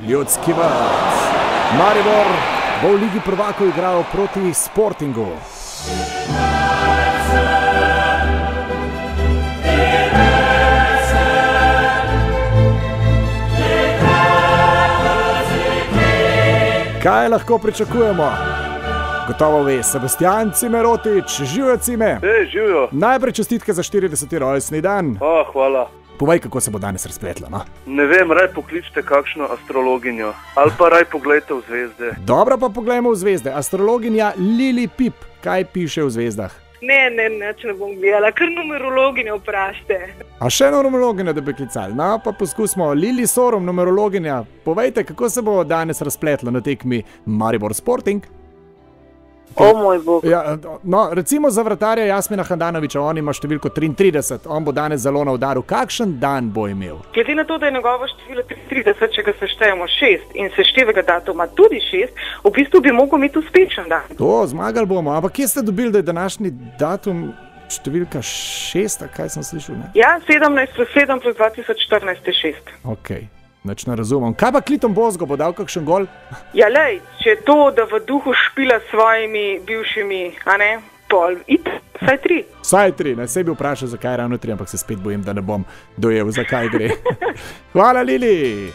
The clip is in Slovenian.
Ljudski vrt. Maribor bo v Ligi prvakov igral proti Sportingu. Kaj lahko pričakujemo? Gotovo ve, Sebastijan Cimerotič, živijo Cime. Živijo. Najprej čestitke za 40. rojstni dan. Hvala. Povej, kako se bo danes razpletlo, no? Ne vem, raj pokličite kakšno astrologinjo. Ali pa raj pogledajte v zvezde. Dobro, pa poglejmo v zvezde. Astrologinja Lili Pip, kaj piše v zvezdah? Ne bom gledala, kar numerologinjo vprašajte. A še numerologinjo, da bi klicali? No, pa poskusimo. Lili Sorom, numerologinja. Povejte, kako se bo danes razpletlo na tekmi Maribor Sporting? O moj bog. Ja, no, recimo za vratarja Jasmina Handanovića, on ima številko 33, on bo danes zelo na udaru. Kakšen dan bo imel? Glede na to, da je njegovo število 33, če ga seštejemo 6 in seštevega datuma tudi 6, v bistvu bi mogel imeti uspešen dan. To, zmagali bomo. Ampak kje ste dobili, da je današnji datum številka 6, kaj sem slišal? Ne? Ja, 17 plus 7 plus 2014 je 6. Ok, nič ne razumem. Kaj pa Kliton Bozgo, bo dal kakšen gol? Ja, lej, če to, da v duhu špila s svojimi bivšimi, a ne, pol, vsaj 3. Vsaj 3, ne, sej bi vprašal, zakaj ravno 3, ampak se spet bojim, da ne bom dojel, zakaj gre. Hvala, Lili!